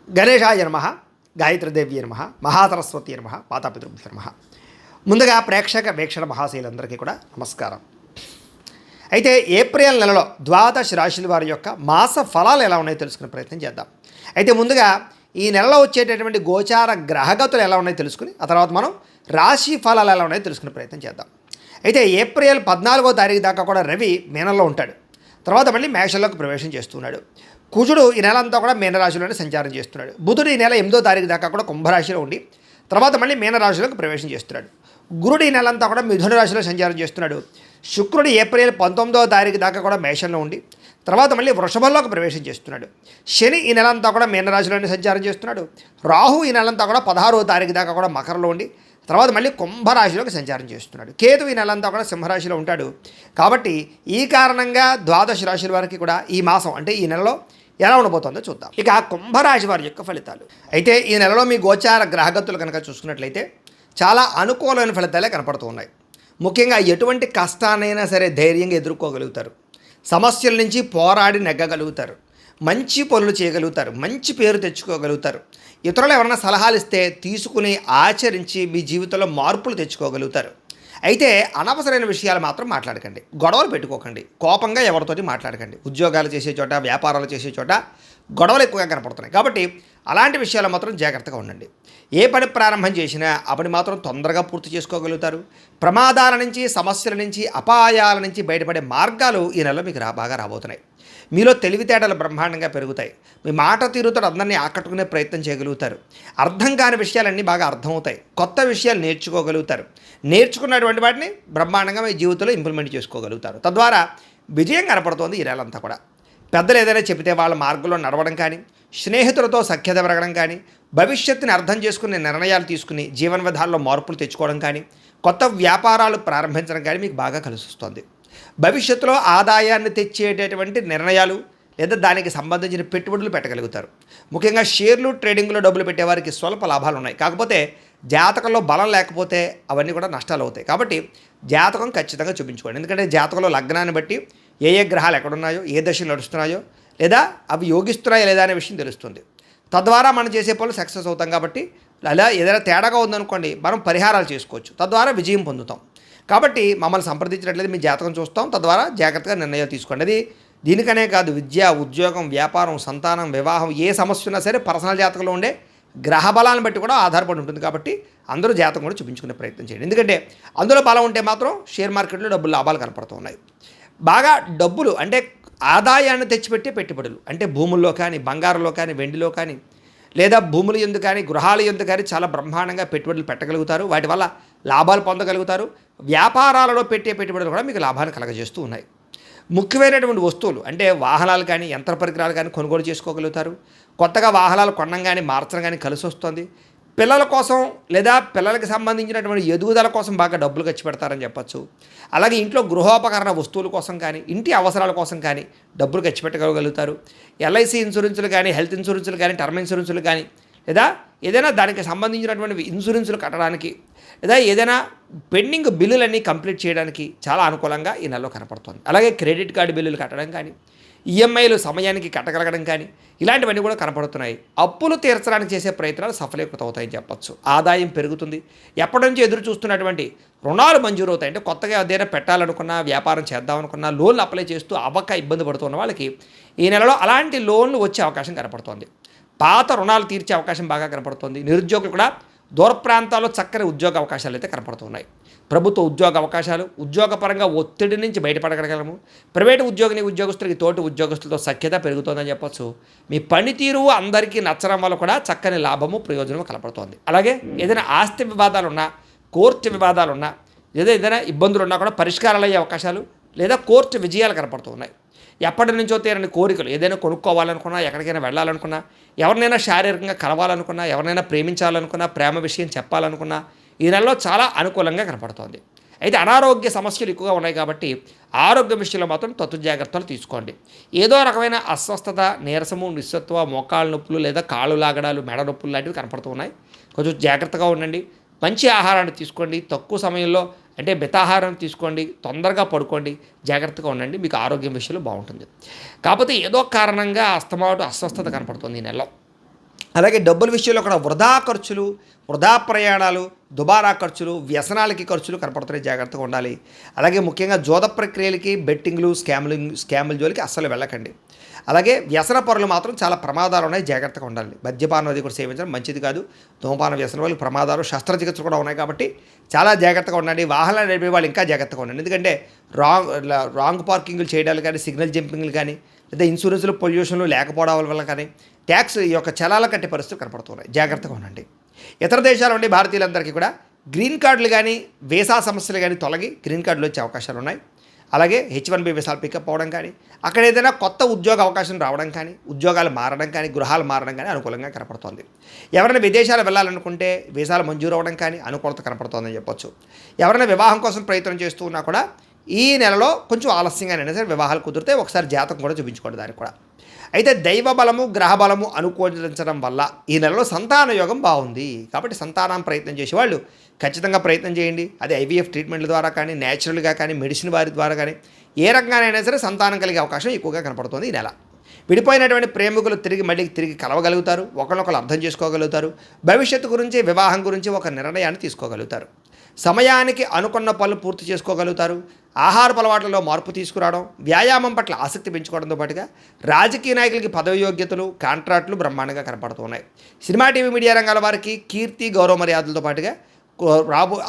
గణేశాయ నమః, గాయత్రీదేవి నమః, మహాసరస్వతి నమః, మాతాపితృభ్యో నమః. ముందుగా ప్రేక్షక వీక్షణ మహాశైలందరికీ కూడా నమస్కారం. అయితే ఏప్రిల్ నెలలో ద్వాదశ రాశుల వారి యొక్క మాస ఫలాలు ఎలా ఉన్నాయో తెలుసుకునే ప్రయత్నం చేద్దాం. అయితే ముందుగా ఈ నెలలో వచ్చేటటువంటి గోచార గ్రహగతులు ఎలా ఉన్నాయో తెలుసుకుని ఆ తర్వాత మనం రాశి ఫలాలు ఎలా ఉన్నాయో తెలుసుకునే ప్రయత్నం చేద్దాం. అయితే ఏప్రిల్ 14వ తారీఖు దాకా కూడా రవి మీనంలో ఉంటాడు. తర్వాత మళ్ళీ మేషంలోకి ప్రవేశం చేస్తున్నాడు. కుజుడు ఈ నెల అంతా కూడా మీనరాశిలోనే సంచారం చేస్తున్నాడు. బుధుడు ఈ నెల 8వ తారీఖు దాకా కూడా కుంభరాశిలో ఉండి తర్వాత మళ్ళీ మీనరాశిలోకి ప్రవేశం చేస్తున్నాడు. గురుడు ఈ నెల అంతా కూడా మిథున రాశిలో సంచారం చేస్తున్నాడు. శుక్రుడు ఏప్రిల్ 19వ తారీఖు దాకా కూడా మేషంలో ఉండి తర్వాత మళ్ళీ వృషభంలోకి ప్రవేశం చేస్తున్నాడు. శని ఈ నెల అంతా కూడా మీనరాశిలోనే సంచారం చేస్తున్నాడు. రాహు ఈ నెలంతా కూడా 16వ తారీఖు దాకా కూడా మకరంలో ఉండి తర్వాత మళ్ళీ కుంభరాశిలోకి సంచారం చేస్తున్నాడు. కేతు ఈ నెలంతా కూడా సింహరాశిలో ఉంటాడు. కాబట్టి ఈ కారణంగా ద్వాదశ రాశుల వారికి కూడా ఈ మాసం అంటే ఈ నెలలో ఎలా ఉండబోతుందో చూద్దాం. ఇక కుంభరాశి వారి యొక్క ఫలితాలు. అయితే ఈ నెలలో మీ గోచార గ్రహగతులు కనుక చూసుకున్నట్లయితే చాలా అనుకూలమైన ఫలితాలే కనపడుతూ ఉన్నాయి. ముఖ్యంగా ఎటువంటి కష్టాన్నైనా సరే ధైర్యంగా ఎదుర్కోగలుగుతారు. సమస్యల నుంచి పోరాడి నెగ్గగలుగుతారు. మంచి పనులు చేయగలుగుతారు. మంచి పేరు తెచ్చుకోగలుగుతారు. ఇతరులు ఎవరైనా సలహాలు ఇస్తే తీసుకుని ఆచరించి మీ జీవితంలో మార్పులు తెచ్చుకోగలుగుతారు. అయితే అనవసరమైన విషయాలు మాత్రం మాట్లాడకండి. గొడవలు పెట్టుకోకండి. కోపంగా ఎవరితోటి మాట్లాడకండి. ఉద్యోగాలు చేసే చోట, వ్యాపారాలు చేసే చోట గొడవలు ఎక్కువగా కనపడుతున్నాయి. కాబట్టి అలాంటి విషయాలు మాత్రం జాగ్రత్తగా ఉండండి. ఏ పని ప్రారంభం చేసినా ఆ పని మాత్రం తొందరగా పూర్తి చేసుకోగలుగుతారు. ప్రమాదాల నుంచి, సమస్యల నుంచి, అపాయాల నుంచి బయటపడే మార్గాలు ఈ నెలలో మీకు బాగా రాబోతున్నాయి. మీలో తెలివితేటలు బ్రహ్మాండంగా పెరుగుతాయి. మీ మాట తీరుతో అందరినీ ఆకట్టుకునే ప్రయత్నం చేయగలుగుతారు. అర్థం కాని విషయాలన్నీ బాగా అర్థమవుతాయి. కొత్త విషయాలు నేర్చుకోగలుగుతారు. నేర్చుకున్నటువంటి వాటిని బ్రహ్మాండంగా మీ జీవితంలో ఇంప్లిమెంట్ చేసుకోగలుగుతారు. తద్వారా విజయం కనపడుతోంది ఈ నెలంతా కూడా. పెద్దలు ఏదైనా చెబితే వాళ్ళ మార్గంలో నడవడం కానీ, స్నేహితులతో సఖ్యత పెరగడం కానీ, భవిష్యత్తుని అర్థం చేసుకునే నిర్ణయాలు తీసుకుని జీవన విధాల్లో మార్పులు తెచ్చుకోవడం కానీ, కొత్త వ్యాపారాలు ప్రారంభించడం కానీ మీకు బాగా కలిసి వస్తుంది. భవిష్యత్తులో ఆదాయాన్ని తెచ్చేటటువంటి నిర్ణయాలు లేదా దానికి సంబంధించిన పెట్టుబడులు పెట్టగలుగుతారు. ముఖ్యంగా షేర్లు, ట్రేడింగ్లో డబ్బులు పెట్టేవారికి స్వల్ప లాభాలు ఉన్నాయి. కాకపోతే జాతకంలో బలం లేకపోతే అవన్నీ కూడా నష్టాలు అవుతాయి. కాబట్టి జాతకం ఖచ్చితంగా చూపించుకోండి. ఎందుకంటే జాతకంలో లగ్నాన్ని బట్టి ఏ ఏ గ్రహాలు ఎక్కడున్నాయో, ఏ దశలు నడుస్తున్నాయో, లేదా అవి యోగిస్తున్నాయో లేదా అనే విషయం తెలుస్తుంది. తద్వారా మనం చేసే పనులు సక్సెస్ అవుతాం. కాబట్టి అలా ఏదైనా తేడాగా ఉందనుకోండి, మనం పరిహారాలు చేసుకోవచ్చు. తద్వారా విజయం పొందుతాం. కాబట్టి మమ్మల్ని సంప్రదించినట్లయితే మీ జాతకం చూస్తాం. తద్వారా జాగ్రత్తగా నిర్ణయాలు తీసుకోండి. అది దీనికనే కాదు, విద్య, ఉద్యోగం, వ్యాపారం, సంతానం, వివాహం ఏ సమస్య ఉన్నా సరే పర్సనల్ జాతకంలో ఉండే గ్రహ బలాన్ని బట్టి కూడా ఆధారపడి ఉంటుంది. కాబట్టి అందరూ జాతకం కూడా చూపించుకునే ప్రయత్నం చేయండి. ఎందుకంటే అందులో బలం ఉంటే మాత్రం షేర్ మార్కెట్లో డబ్బులు లాభాలు కనపడుతూ ఉన్నాయి. బాగా డబ్బులు అంటే ఆదాయాన్ని తెచ్చిపెట్టే పెట్టుబడులు అంటే భూముల్లో కానీ, బంగారంలో కానీ, వెండిలో కానీ, లేదా భూముల యందు కానీ, గృహాల యందు కానీ చాలా బ్రహ్మాండంగా పెట్టుబడులు పెట్టగలుగుతారు. వాటి వల్ల లాభాలు పొందగలుగుతారు. వ్యాపారాలలో పెట్టే పెట్టుబడులు కూడా మీకు లాభాన్ని కలగజేస్తూ ఉన్నాయి. ముఖ్యమైనటువంటి వస్తువులు అంటే వాహనాలు కానీ, యంత్ర పరికరాలు కానీ కొనుగోలు చేసుకోగలుగుతారు. కొత్తగా వాహనాలు కొనడం కానీ, మార్చడం కానీ కలిసి వస్తుంది. పిల్లల కోసం లేదా పిల్లలకి సంబంధించినటువంటి ఎదుగుదల కోసం బాగా డబ్బులు ఖర్చు పెడతారని చెప్పచ్చు. అలాగే ఇంట్లో గృహోపకరణ వస్తువుల కోసం కానీ, ఇంటి అవసరాల కోసం కానీ డబ్బులు ఖర్చు పెట్టగలుగుతారు. ఎల్ఐసి ఇన్సూరెన్సులు కానీ, హెల్త్ ఇన్సూరెన్సులు కానీ, టర్మ్ ఇన్సూరెన్సులు కానీ, లేదా ఏదైనా దానికి సంబంధించినటువంటి ఇన్సూరెన్సులు కట్టడానికి, లేదా ఏదైనా పెండింగ్ బిల్లులన్నీ కంప్లీట్ చేయడానికి చాలా అనుకూలంగా ఈ నెలలో కనపడుతుంది. అలాగే క్రెడిట్ కార్డు బిల్లులు కట్టడం కానీ, ఈఎంఐలు సమయానికి కట్టగలగడం కానీ ఇలాంటివన్నీ కూడా కనపడుతున్నాయి. అప్పులు తీర్చడానికి చేసే ప్రయత్నాలు సఫలీకృతం అవుతాయని చెప్పచ్చు. ఆదాయం పెరుగుతుంది. ఎప్పటి నుంచి ఎదురు చూస్తున్నటువంటి రుణాలు మంజూరు అవుతాయి. అంటే కొత్తగా ఏదైనా పెట్టాలనుకున్నా, వ్యాపారం చేద్దామనుకున్నా, లోన్లు అప్లై చేస్తూ అవ్వక ఇబ్బంది పడుతున్న వాళ్ళకి ఈ నెలలో అలాంటి లోన్లు వచ్చే అవకాశం కనపడుతోంది. పాత రుణాలు తీర్చే అవకాశం బాగా కనపడుతుంది. నిరుద్యోగులు కూడా దూర ప్రాంతాల్లో చక్కని ఉద్యోగ అవకాశాలు అయితే కనపడుతున్నాయి. ప్రభుత్వ ఉద్యోగ అవకాశాలు, ఉద్యోగపరంగా ఒత్తిడి నుంచి బయటపడగలగలము. ప్రైవేటు ఉద్యోగస్తులకి తోటి ఉద్యోగస్తులతో సఖ్యత పెరుగుతుందని చెప్పచ్చు. మీ పనితీరు అందరికీ నచ్చడం వల్ల కూడా చక్కని లాభము, ప్రయోజనము కనపడుతోంది. అలాగే ఏదైనా ఆస్తి వివాదాలున్నా, కోర్టు వివాదాలున్నా, లేదా ఏదైనా ఇబ్బందులు ఉన్నా కూడా పరిష్కారాలు అయ్యే అవకాశాలు లేదా కోర్టు విజయాలు కనపడుతున్నాయి. ఎప్పటి నుంచో తీరని కోరికలు ఏదైనా కొనుక్కోవాలనుకున్నా, ఎక్కడికైనా వెళ్ళాలనుకున్నా, ఎవరినైనా శారీరకంగా కలవాలనుకున్నా, ఎవరినైనా ప్రేమించాలనుకున్నా, ప్రేమ విషయం చెప్పాలనుకున్నా ఈ నెలలో చాలా అనుకూలంగా కనపడుతోంది. అయితే అనారోగ్య సమస్యలు ఎక్కువగా ఉన్నాయి. కాబట్టి ఆరోగ్య విషయంలో మాత్రం తత్తు జాగ్రత్తలు తీసుకోండి. ఏదో రకమైన అస్వస్థత, నీరసము, నిస్సత్వ, మోకాళ్ళ నొప్పులు లేదా కాళ్ళు లాగడాలు, మెడ నొప్పులు లాంటివి కనపడుతూ ఉన్నాయి. కొంచెం జాగ్రత్తగా ఉండండి. మంచి ఆహారాన్ని తీసుకోండి. తక్కువ సమయంలో అంటే మితాహారం తీసుకోండి. తొందరగా పడుకోండి. జాగ్రత్తగా ఉండండి. మీకు ఆరోగ్యం విషయంలో బాగుంటుంది. కాకపోతే ఏదో కారణంగా అస్తమాటు అస్వస్థత కనపడుతుంది ఈ నెలలో. అలాగే డబ్బుల విషయంలో కూడా వృధా ఖర్చులు, వృధా ప్రయాణాలు, దుబారా ఖర్చులు, వ్యసనాలకి ఖర్చులు కనపడుతున్నాయి, జాగ్రత్తగా ఉండాలి. అలాగే ముఖ్యంగా జోద ప్రక్రియలకి, బెట్టింగ్లు, స్కాముల జోలికి అస్సలు వెళ్ళకండి. అలాగే వ్యసన పరులు మాత్రం చాలా ప్రమాదాలు ఉన్నాయి, జాగ్రత్తగా ఉండాలి. మద్యపానం అది కూడా సేవించడం మంచిది కాదు. ధూమపాన వ్యసనం వల్ల ప్రమాదాలు, శస్త్రచికిత్సలు కూడా ఉన్నాయి కాబట్టి చాలా జాగ్రత్తగా ఉండండి. వాహనాలు నడిపే వాళ్ళు ఇంకా జాగ్రత్తగా ఉండండి. ఎందుకంటే రాంగ్ పార్కింగ్లు చేయడాలు కానీ, సిగ్నల్ జంపింగ్లు కానీ, లేదా ఇన్సూరెన్స్లు, పొల్యూషన్లు లేకపోవడం వల్ల కానీ ట్యాక్స్ ఈ యొక్క చలాల కట్టే పరిస్థితులు కనపడుతున్నాయి, జాగ్రత్తగా ఉండండి. ఇతర దేశాల నుండి భారతీయులందరికీ కూడా గ్రీన్ కార్డులు కానీ, వీసా సమస్యలు కానీ తొలగి గ్రీన్ కార్డులు వచ్చే అవకాశాలు ఉన్నాయి. అలాగే H1B వీసాలు పికప్ అవ్వడం కానీ, అక్కడ ఏదైనా కొత్త ఉద్యోగ అవకాశం రావడం కానీ, ఉద్యోగాలు మారడం కానీ, గృహాలు మారడం కానీ అనుకూలంగా కనపడుతోంది. ఎవరైనా విదేశాలు వెళ్ళాలనుకుంటే వీసాలు మంజూరు అవ్వడం కానీ అనుకూలత కనపడుతోందని చెప్పొచ్చు. ఎవరైనా వివాహం కోసం ప్రయత్నం చేస్తూ ఉన్నా కూడా ఈ నెలలో కొంచెం ఆలస్యంగానైనా సరే వివాహాలు కుదిరితే ఒకసారి జాతకం కూడా చూపించుకోండి దానికి కూడా. అయితే దైవ బలము, గ్రహ బలము అనుకూలించడం వల్ల ఈ నెలలో సంతాన యోగం బాగుంది. కాబట్టి సంతానం ప్రయత్నం చేసేవాళ్ళు ఖచ్చితంగా ప్రయత్నం చేయండి. అది IVF ట్రీట్మెంట్ల ద్వారా కానీ, న్యాచురల్గా కానీ, మెడిసిన్ వారి ద్వారా కానీ ఏ రకంగానైనా సరే సంతానం కలిగే అవకాశం ఎక్కువగా కనపడుతుంది ఈ నెల. విడిపోయినటువంటి ప్రేమికులు తిరిగి కలవగలుగుతారు, ఒకరినొకరు అర్థం చేసుకోగలుగుతారు. భవిష్యత్తు గురించి, వివాహం గురించి ఒక నిర్ణయాన్ని తీసుకోగలుగుతారు. సమయానికి అనుకున్న పనులు పూర్తి చేసుకోగలుగుతారు. ఆహారపు అలవాట్లలో మార్పు తీసుకురావడం, వ్యాయామం పట్ల ఆసక్తి పెంచుకోవడంతో పాటుగా రాజకీయ నాయకులకి పదవి యోగ్యతలు, కాంట్రాక్టులు బ్రహ్మాండంగా కనపడుతున్నాయి. సినిమా, టీవీ, మీడియా రంగాల వారికి కీర్తి, గౌరవ మర్యాదలతో పాటుగా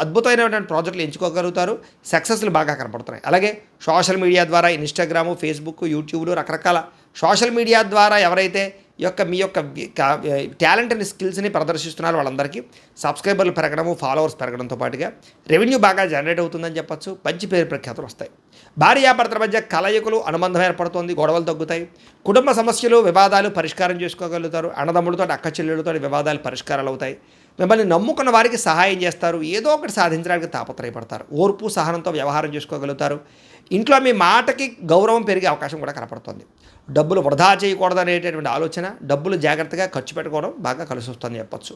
అద్భుతమైనటువంటి ప్రాజెక్టులు ఎంచుకోగలుగుతారు. సక్సెస్లు బాగా కనపడుతున్నాయి. అలాగే సోషల్ మీడియా ద్వారా ఇన్స్టాగ్రాము, ఫేస్బుక్, యూట్యూబ్లు, రకరకాల సోషల్ మీడియా ద్వారా ఎవరైతే మీ యొక్క టాలెంట్ని, స్కిల్స్ని ప్రదర్శిస్తున్నారో వాళ్ళందరికీ సబ్స్క్రైబర్లు పెరగడము, ఫాలోవర్స్ పెరగడంతో పాటుగా రెవెన్యూ బాగా జనరేట్ అవుతుందని చెప్పచ్చు. మంచి పేరు ప్రఖ్యాతులు వస్తాయి. భార్యాభర్తల మధ్య కలయికలు, అనుబంధం ఏర్పడుతుంది, గొడవలు తగ్గుతాయి. కుటుంబ సమస్యలు, వివాదాలు పరిష్కారం చేసుకోగలుగుతారు. అన్నదమ్ములతో, అక్క చెల్లెలతో వివాదాలు పరిష్కారాలు అవుతాయి. మిమ్మల్ని నమ్ముకున్న వారికి సహాయం చేస్తారు. ఏదో ఒకటి సాధించడానికి తాపత్రయపడతారు. ఓర్పు, సహనంతో వ్యవహారం చేసుకోగలుగుతారు. ఇంట్లో మీ మాటకి గౌరవం పెరిగే అవకాశం కూడా కనపడుతుంది. డబ్బులు వృధా చేయకూడదనేటటువంటి ఆలోచన, డబ్బులు జాగ్రత్తగా ఖర్చు పెట్టుకోవడం బాగా కలిసి వస్తుందని చెప్పచ్చు.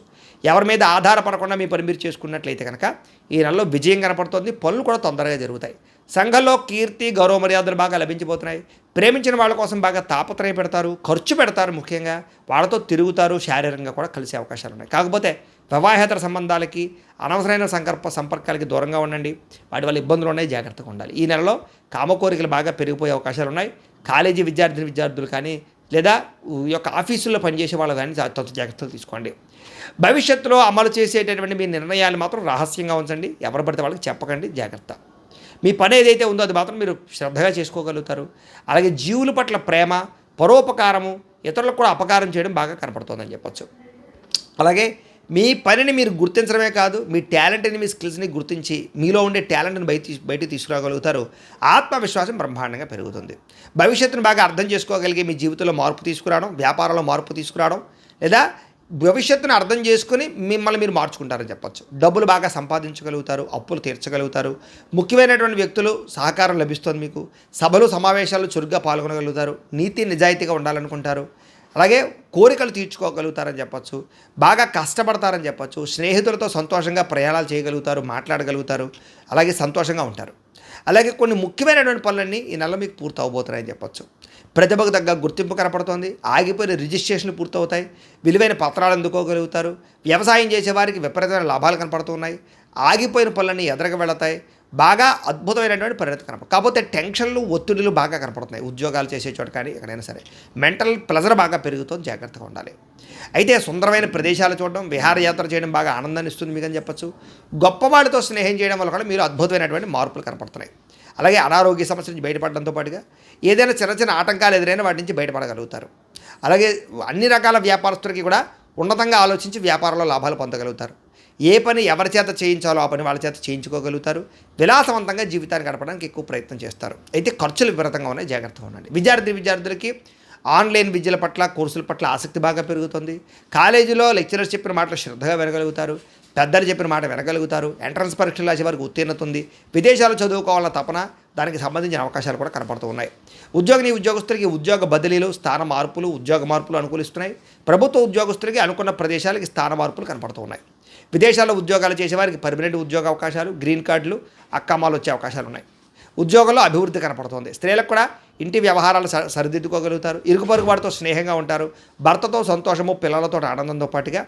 ఎవరి మీద ఆధారపడకుండా మీ పని మీరు చేసుకున్నట్లయితే కనుక ఈ నెలలో విజయం కనపడుతుంది. పనులు కూడా తొందరగా జరుగుతాయి. సంఘంలో కీర్తి, గౌరవ మర్యాదలు బాగా లభించబోతున్నాయి. ప్రేమించిన వాళ్ళ కోసం బాగా తాపత్రయ పెడతారు, ఖర్చు పెడతారు. ముఖ్యంగా వాళ్ళతో తిరుగుతారు, శారీరకంగా కూడా కలిసే అవకాశాలు ఉన్నాయి. కాకపోతే వివాహేతర సంబంధాలకి, అనవసరమైన సంపర్కాలకి దూరంగా ఉండండి. వాటి వల్ల ఇబ్బందులు ఉన్నాయి, జాగ్రత్తగా ఉండాలి. ఈ నెలలో కామకోరికలు బాగా పెరిగిపోయే అవకాశాలు ఉన్నాయి. కాలేజీ విద్యార్థులు కానీ, లేదా ఈ యొక్క ఆఫీసుల్లో పనిచేసే వాళ్ళు కానీ జాగ్రత్తలు తీసుకోండి. భవిష్యత్తులో అమలు చేసేటటువంటి మీ నిర్ణయాలు మాత్రం రహస్యంగా ఉంచండి. ఎవరు పడితే వాళ్ళకి చెప్పకండి, జాగ్రత్త. మీ పని ఏదైతే ఉందో అది మాత్రం మీరు శ్రద్ధగా చేసుకోగలుగుతారు. అలాగే జీవుల పట్ల ప్రేమ, పరోపకారము, ఇతరులకు కూడా అపకారం చేయడం బాగా కనపడుతుందని చెప్పచ్చు. అలాగే మీ పనిని మీరు గుర్తించడమే కాదు, మీ టాలెంట్ని, మీ స్కిల్స్ని గుర్తించి మీలో ఉండే టాలెంట్ని బయటికి తీసుకురాగలుగుతారు. ఆత్మవిశ్వాసం బ్రహ్మాండంగా పెరుగుతుంది. భవిష్యత్తును బాగా అర్థం చేసుకోగలిగే మీ జీవితంలో మార్పు తీసుకురావడం, వ్యాపారంలో మార్పు తీసుకురావడం, లేదా భవిష్యత్తును అర్థం చేసుకుని మిమ్మల్ని మీరు మార్చుకుంటారని చెప్పచ్చు. డబ్బులు బాగా సంపాదించగలుగుతారు, అప్పులు తీర్చగలుగుతారు. ముఖ్యమైనటువంటి వ్యక్తులు సహకారం లభిస్తుంది మీకు. సభలు, సమావేశాలు చురుగ్గా పాల్గొనగలుగుతారు. నీతి నిజాయితీగా ఉండాలనుకుంటారు. అలాగే కోరికలు తీర్చుకోగలుగుతారని చెప్పచ్చు. బాగా కష్టపడతారని చెప్పచ్చు. స్నేహితులతో సంతోషంగా ప్రయాణాలు చేయగలుగుతారు, మాట్లాడగలుగుతారు. అలాగే సంతోషంగా ఉంటారు. అలాగే కొన్ని ముఖ్యమైనటువంటి పనులన్నీ ఈ నెల మీకు పూర్తి అవబోతున్నాయని చెప్పచ్చు. ప్రతిభకు తగ్గ గుర్తింపు కనపడుతోంది. ఆగిపోయిన రిజిస్ట్రేషన్లు పూర్తవుతాయి. విలువైన పత్రాలు అందుకోగలుగుతారు. వ్యవసాయం చేసేవారికి విపరీతమైన లాభాలు కనపడుతున్నాయి. ఆగిపోయిన పనులన్నీ ఎదరగా వెళతాయి. బాగా అద్భుతమైనటువంటి పరిణతి కనపడుతుంది. కాకపోతే టెన్షన్లు, ఒత్తిడులు బాగా కనపడుతున్నాయి. ఉద్యోగాలు చేసే చోట కానీ ఎక్కడైనా సరే మెంటల్ ప్రెజర్ బాగా పెరుగుతుంది, జాగ్రత్తగా ఉండాలి. అయితే సుందరమైన ప్రదేశాలు చూడడం, విహారయాత్ర చేయడం బాగా ఆనందాన్ని ఇస్తుంది మీకు అని చెప్పచ్చు. గొప్పవాళ్ళతో స్నేహం చేయడం వల్ల కూడా మీరు అద్భుతమైనటువంటి మార్పులు కనపడుతున్నాయి. అలాగే అనారోగ్య సమస్య నుంచి బయటపడడంతో పాటుగా ఏదైనా చిన్న చిన్న ఆటంకాలు ఎదురైనా వాటి నుంచి బయటపడగలుగుతారు. అలాగే అన్ని రకాల వ్యాపారస్తులకి కూడా ఉన్నతంగా ఆలోచించి వ్యాపారంలో లాభాలు పొందగలుగుతారు. ఏ పని ఎవరి చేత చేయించాలో ఆ పని వాళ్ళ చేత చేయించుకోగలుగుతారు. విలాసవంతంగా జీవితాన్ని గడపడానికి ఎక్కువ ప్రయత్నం చేస్తారు. అయితే ఖర్చులు విపరీతంగా ఉన్నాయి, జాగ్రత్తగా ఉండండి. విద్యార్థులకి ఆన్లైన్ విద్యల పట్ల, కోర్సుల పట్ల ఆసక్తి బాగా పెరుగుతుంది. కాలేజీలో లెక్చరర్స్ చెప్పిన మాటలు శ్రద్ధగా వినగలుగుతారు. పెద్దలు చెప్పిన మాట వినగలుగుతారు. ఎంట్రన్స్ పరీక్షలు రాసే వారికి ఉత్తీర్ణత ఉంది. విదేశాలు చదువుకోవాలన్న తపన, దానికి సంబంధించిన అవకాశాలు కూడా కనపడుతూ ఉన్నాయి. ఉద్యోగస్తులకి ఉద్యోగ బదిలీలు, స్థాన మార్పులు, ఉద్యోగ మార్పులు అనుకూలిస్తున్నాయి. ప్రభుత్వ ఉద్యోగస్తులకి అనుకున్న ప్రదేశాలకి స్థాన మార్పులు కనపడుతూ ఉన్నాయి. విదేశాల్లో ఉద్యోగాలు చేసేవారికి పర్మనెంట్ ఉద్యోగ అవకాశాలు, గ్రీన్ కార్డులు, అక్కమాలు వచ్చే అవకాశాలు ఉన్నాయి. ఉద్యోగంలో అభివృద్ధి కనపడుతుంది. స్త్రీలకు కూడా ఇంటి వ్యవహారాలు సరిదిద్దుకోగలుగుతారు, ఇరుగు పొరుగు వాడితో స్నేహంగా ఉంటారు, భర్తతో సంతోషము, పిల్లలతో ఆనందంతో పాటుగా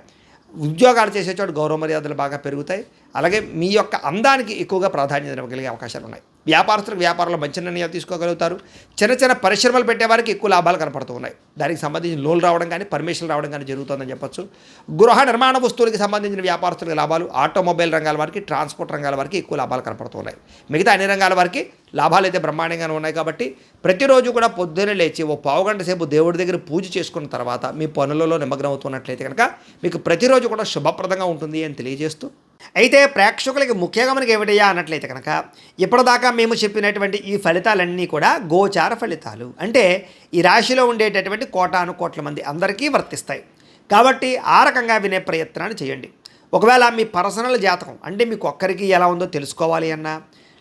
ఉద్యోగాలు చేసే చోటు గౌరవ మర్యాదలు బాగా పెరుగుతాయి. అలాగే మీ యొక్క అందానికి ఎక్కువగా ప్రాధాన్యత ఇవ్వగలిగే అవకాశాలు ఉన్నాయి. వ్యాపారస్తులకు వ్యాపారంలో మంచి నిర్ణయాలు తీసుకోగలుగుతారు. చిన్న చిన్న పరిశ్రమలు పెట్టేవారికి ఎక్కువ లాభాలు కనపడుతూ ఉన్నాయి. దానికి సంబంధించిన లోన్లు రావడం కానీ పర్మిషన్లు రావడం కానీ జరుగుతుందని చెప్పొచ్చు. గృహ నిర్మాణ వస్తువులకి సంబంధించిన వ్యాపారస్తులకు లాభాలు, ఆటోమొబైల్ రంగాల వారికి, ట్రాన్స్పోర్ట్ రంగాల వారికి ఎక్కువ లాభాలు కనపడుతూ ఉన్నాయి. మిగతా అన్ని రంగాల వారికి లాభాలు అయితే బ్రహ్మాండంగానే ఉన్నాయి. కాబట్టి ప్రతిరోజు కూడా పొద్దున్నే లేచి ఓ పావుగంట సేపు దేవుడి దగ్గర పూజ చేసుకున్న తర్వాత మీ పనులలో నిమగ్నం అవుతున్నట్లయితే కనుక మీకు ప్రతిరోజు కూడా శుభప్రదంగా ఉంటుంది అని తెలియజేస్తూ, అయితే ప్రేక్షకులకి ముఖ్యంగా మనకి ఏమిటయ్యా అన్నట్లయితే కనుక ఇప్పటిదాకా మేము చెప్పినటువంటి ఈ ఫలితాలన్నీ కూడా గోచార ఫలితాలు, అంటే ఈ రాశిలో ఉండేటటువంటి కోటాను కోట్ల మంది అందరికీ వర్తిస్తాయి. కాబట్టి ఆ రకంగా వినే ప్రయత్నాన్ని చేయండి. ఒకవేళ మీ పర్సనల్ జాతకం అంటే మీకు ఒక్కరికి ఎలా ఉందో తెలుసుకోవాలి అన్నా,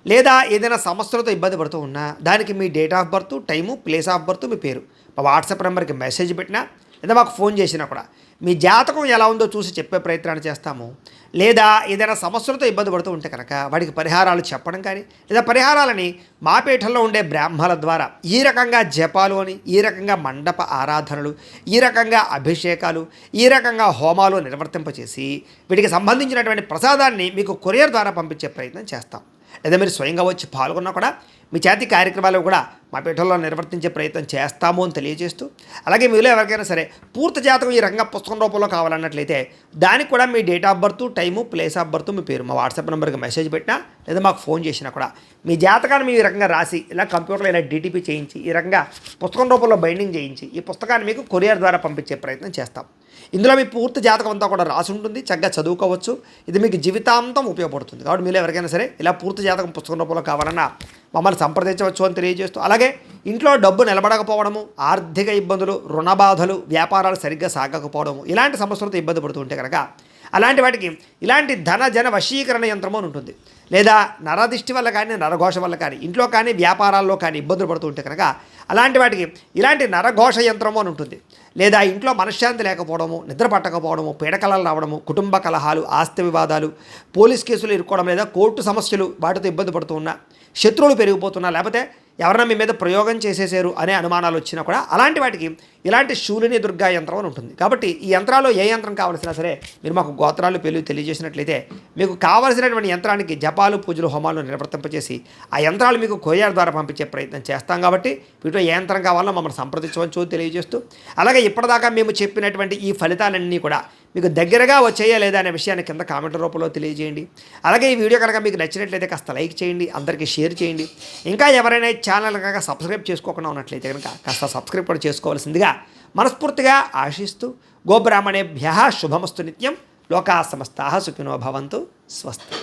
లేదా ఏదైనా సమస్యలతో ఇబ్బంది పడుతూ ఉన్నా దానికి మీ date of birth, time, place of birth, మీ పేరు మా వాట్సాప్ నెంబర్కి మెసేజ్ పెట్టినా లేదా మాకు ఫోన్ చేసినా కూడా మీ జాతకం ఎలా ఉందో చూసి చెప్పే ప్రయత్నాన్ని చేస్తాము. లేదా ఏదైనా సమస్యలతో ఇబ్బంది పడుతూ ఉంటే కనుక వాడికి పరిహారాలు చెప్పడం కానీ, లేదా పరిహారాలని మా పీఠంలో ఉండే బ్రాహ్మణుల ద్వారా ఈ రకంగా జపాలు అని, ఈ రకంగా మండప ఆరాధనలు, ఈ రకంగా అభిషేకాలు, ఈ రకంగా హోమాలు నిర్వర్తింపచేసి వీటికి సంబంధించినటువంటి ప్రసాదాన్ని మీకు కొరియర్ ద్వారా పంపించే ప్రయత్నం చేస్తాం. లేదా మీరు స్వయంగా వచ్చి పాల్గొన్నా కూడా మీ చేతి కార్యక్రమాలు కూడా మా పీఠంలో నిర్వర్తించే ప్రయత్నం చేస్తాము అని తెలియజేస్తూ, అలాగే మీలో ఎవరికైనా సరే పూర్తి జాతకం ఈ రకంగా పుస్తకం రూపంలో కావాలన్నట్లయితే దానికి కూడా మీ date of birth, time, place of birth, మీ పేరు మా వాట్సాప్ నెంబర్కి మెసేజ్ పెట్టినా లేదా మాకు ఫోన్ చేసినా కూడా మీ జాతకాన్ని మీ ఈ రకంగా రాసి ఇలా కంప్యూటర్లో ఇలా డీటీపీ చేయించి ఈ రకంగా పుస్తకం రూపంలో బైండింగ్ చేయించి ఈ పుస్తకాన్ని మీకు కొరియర్ ద్వారా పంపించే ప్రయత్నం చేస్తాం. ఇందులో మీ పూర్తి జాతకం అంతా కూడా రాసి ఉంటుంది, చక్కగా చదువుకోవచ్చు. ఇది మీకు జీవితాంతం ఉపయోగపడుతుంది. కాబట్టి మీరు ఎవరికైనా సరే ఇలా పూర్తి జాతకం పుస్తకం రూపంలో కావాలన్నా మమ్మల్ని సంప్రదించవచ్చు అని తెలియజేస్తూ, అలాగే ఇంట్లో డబ్బు నిలబడకపోవడము, ఆర్థిక ఇబ్బందులు, రుణ బాధలు, వ్యాపారాలు సరిగ్గా సాగకపోవడము, ఇలాంటి సమస్యలతో ఇబ్బంది పడుతూ ఉంటే కనుక అలాంటి వాటికి ఇలాంటి ధన జన వశీకరణ యంత్రము అని ఉంటుంది. లేదా నరదిష్టి వల్ల కానీ, నరఘోష వల్ల కానీ, ఇంట్లో కానీ వ్యాపారాల్లో కానీ ఇబ్బందులు పడుతూ ఉంటే కనుక అలాంటి వాటికి ఇలాంటి నరఘోష యంత్రము అని ఉంటుంది. లేదా ఇంట్లో మనశ్శాంతి లేకపోవడము, నిద్ర పట్టకపోవడము, పీడకలలు రావడము, కుటుంబ కలహాలు, ఆస్తి వివాదాలు, పోలీస్ కేసులు ఇరుక్కోవడం, లేదా కోర్టు సమస్యలు వాటితో ఇబ్బంది పడుతూ ఉన్నా, శత్రువులు పెరిగిపోతున్నా, లేకపోతే ఎవరైనా మీ మీద ప్రయోగం చేసేసారు అనే అనుమానాలు వచ్చినా కూడా అలాంటి వాటికి ఇలాంటి శూలిని దుర్గా యంత్రం అని ఉంటుంది. కాబట్టి ఈ యంత్రాల్లో ఏ యంత్రం కావాల్సినా సరే మీరు మాకు గోత్రాలు పేర్లు తెలియజేసినట్లయితే మీకు కావాల్సినటువంటి యంత్రానికి జపాలు, పూజలు, హోమాలు నిర్వర్తింపజేసి ఆ యంత్రాలు మీకు కొరియర్ ద్వారా పంపించే ప్రయత్నం చేస్తాం. కాబట్టి వీటిలో ఏ యంత్రం కావాలో మమ్మల్ని సంప్రదించవచ్చు తెలియజేస్తూ, అలాగే ఇప్పటిదాకా మేము చెప్పినటువంటి ఈ ఫలితాలన్నీ కూడా మీకు దగ్గరగా వచ్చేయా లేదా అనే విషయాన్ని కింద కామెంట్ రూపంలో తెలియజేయండి. అలాగే ఈ వీడియో కనుక మీకు నచ్చినట్లయితే కాస్త లైక్ చేయండి, అందరికీ షేర్ చేయండి. ఇంకా ఎవరైనా ఛానల్ కనుక సబ్స్క్రైబ్ చేసుకోకుండా ఉన్నట్లయితే కనుక కాస్త సబ్స్క్రైబ్ కూడా చేసుకోవాల్సిందిగా మనస్ఫూర్తిగా ఆశిస్తూ, గోబ్రాహ్మణేభ్యః శుభమస్తు నిత్యం, లోకా సమస్తాః సుఖినో భవంతు, స్వస్తి.